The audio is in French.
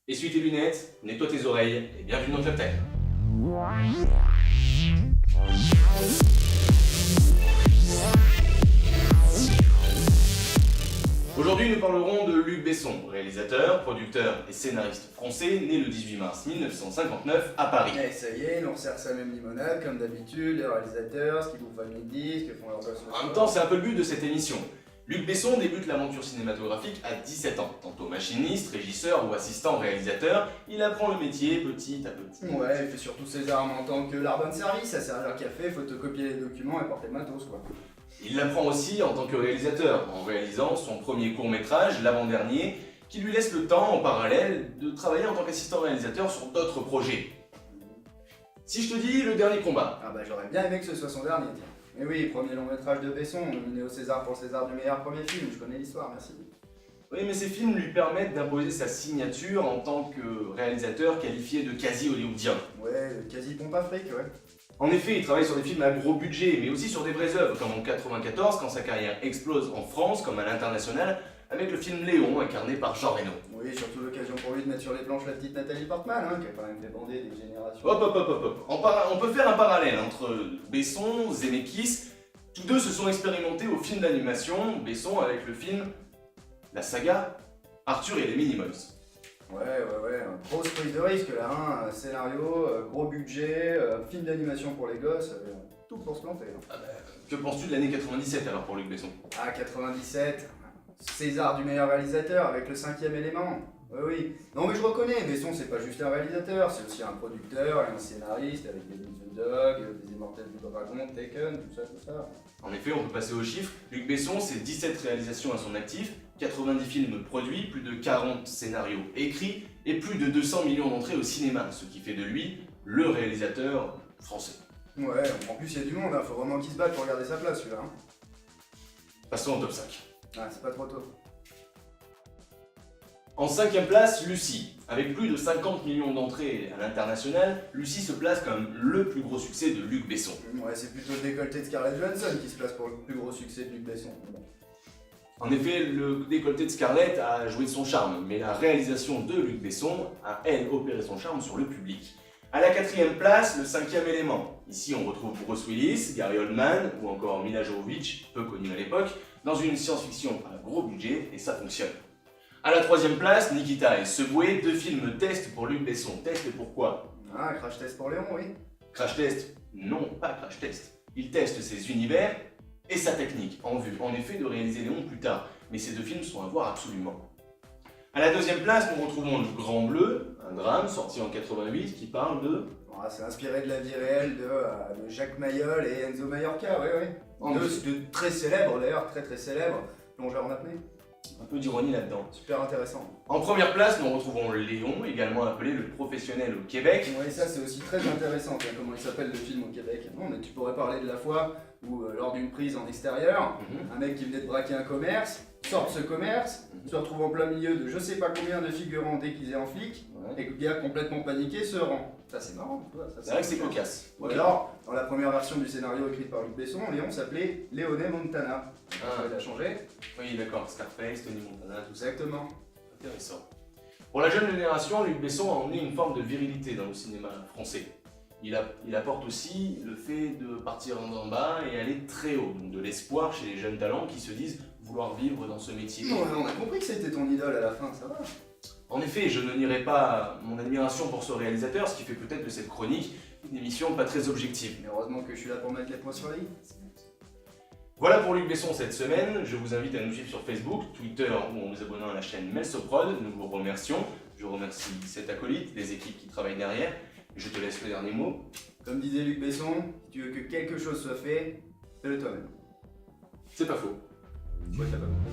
Essuie tes lunettes, nettoie tes oreilles et bienvenue dans Club Time. Aujourd'hui, nous parlerons de Luc Besson, réalisateur, producteur et scénariste français, né le 18 mars 1959 à Paris. Et ça y est, ils nous resserrent sa même limonade, comme d'habitude, les réalisateurs, ce qu'ils bouffent à midi, ce qu'ils font leur gosse. En même temps, c'est un peu le but de cette émission. Luc Besson débute l'aventure cinématographique à 17 ans. Tantôt machiniste, régisseur ou assistant réalisateur, il apprend le métier petit à petit. Ouais, il fait surtout ses armes en tant que lardon de service, à servir le café, photocopier les documents et porter le matos, quoi. Il l'apprend aussi en tant que réalisateur, en réalisant son premier court-métrage, l'avant-dernier, qui lui laisse le temps, en parallèle, de travailler en tant qu'assistant réalisateur sur d'autres projets. Si je te dis Le Dernier Combat, Ah bah j'aurais bien aimé que ce soit son dernier, tiens. Mais oui, premier long métrage de Besson, nominé au César pour le César du meilleur premier film, je connais l'histoire, merci. oui, mais ces films lui permettent d'imposer sa signature en tant que réalisateur qualifié de quasi-hollywoodien. Ouais, quasi pompe à fric, ouais. En effet, il travaille sur des films à gros budget, mais aussi sur des vraies œuvres, comme en 94, quand sa carrière explose en France comme à l'international, avec le film Léon, incarné par Jean Reno. Oui, surtout l'occasion pour lui de mettre sur les planches la petite Nathalie Portman, hein, qui a quand même fait bander des générations. Hop. On peut faire un parallèle entre Besson, Zemeckis. Tous deux se sont expérimentés au film d'animation, Besson avec le film La Saga, Arthur et les Minimoys. Ouais, grosse prise de risque là, hein. Scénario, gros budget, film d'animation pour les gosses, tout pour se planter. Hein. Que penses-tu de l'année 97 alors pour Luc Besson? Ah, 97, César du meilleur réalisateur avec le 5e élément. Oui. Non mais je reconnais, Besson c'est pas juste un réalisateur, c'est aussi un producteur et un scénariste avec des The Dog, des Immortels du Dragon, Taken, tout ça. En effet, on peut passer aux chiffres. Luc Besson, c'est 17 réalisations à son actif, 90 films produits, plus de 40 scénarios écrits et plus de 200 millions d'entrées au cinéma, ce qui fait de lui le réalisateur français. Ouais, en plus il y a du monde, hein. Faut vraiment qu'il se batte pour garder sa place celui-là. Hein. Passons au top 5. Ah, c'est pas trop tôt. En 5e place, Lucie. Avec plus de 50 millions d'entrées à l'international, Lucie se place comme le plus gros succès de Luc Besson. Ouais, c'est plutôt le décolleté de Scarlett Johansson qui se place pour le plus gros succès de Luc Besson. Bon. En effet, le décolleté de Scarlett a joué de son charme, mais la réalisation de Luc Besson a, elle, opéré son charme sur le public. À la 4e place, le 5e élément. Ici, on retrouve Bruce Willis, Gary Oldman ou encore Mila Jovovich, peu connue à l'époque, dans une science-fiction à gros budget, et ça fonctionne. À la 3e place, Nikita et Subway, deux films test pour Luc Besson. Test et pourquoi? Ah, crash test pour Léon, oui. Crash test? Non, pas crash test. Il teste ses univers et sa technique, en vue, en effet, de réaliser Léon plus tard. Mais ces deux films sont à voir absolument. À la 2e place, nous retrouvons Le Grand Bleu, un drame sorti en 88 qui parle de... Ah, c'est inspiré de la vie réelle de Jacques Mayol et Enzo Mallorca, oui. Deux très célèbres d'ailleurs, très célèbres, plongeurs en apnée. Un peu d'ironie là-dedans. Super intéressant. En première place, nous retrouvons Léon, également appelé le professionnel au Québec. Oui, ça c'est aussi très intéressant, tiens, comment il s'appelle le film au Québec. Non, mais tu pourrais parler de la fois où, lors d'une prise en extérieur, un mec qui venait de braquer un commerce, sort de ce commerce, se retrouve en plein milieu de je sais pas combien de figurants déguisés en flics, et le gars complètement paniqué se rend. Ça c'est marrant, tu vois. Ça, C'est vrai que c'est cocasse. Ou alors, dans la première version du scénario écrit par Luc Besson, Léon s'appelait Léoné Montana. Ah. Il a changé. Oui, d'accord, Scarface, Tony Montana, tout ça. Exactement. Intéressant. Pour la jeune génération, Luc Besson a emmené une forme de virilité dans le cinéma français. Il apporte aussi le fait de partir d'en bas et aller très haut, donc de l'espoir chez les jeunes talents qui se disent vouloir vivre dans ce métier. Non, on a compris que c'était ton idole à la fin, ça va. En effet, je ne nierai pas mon admiration pour ce réalisateur, ce qui fait peut-être de cette chronique une émission pas très objective. Mais heureusement que je suis là pour mettre les points sur les i. Voilà pour Luc Besson cette semaine. Je vous invite à nous suivre sur Facebook, Twitter ou en vous abonnant à la chaîne Melsoprod. Nous vous remercions. Je remercie cet acolyte, les équipes qui travaillent derrière. Je te laisse le dernier mot. Comme disait Luc Besson, si tu veux que quelque chose soit fait, fais-le toi-même. C'est pas faux. Ouais, t'as pas compris.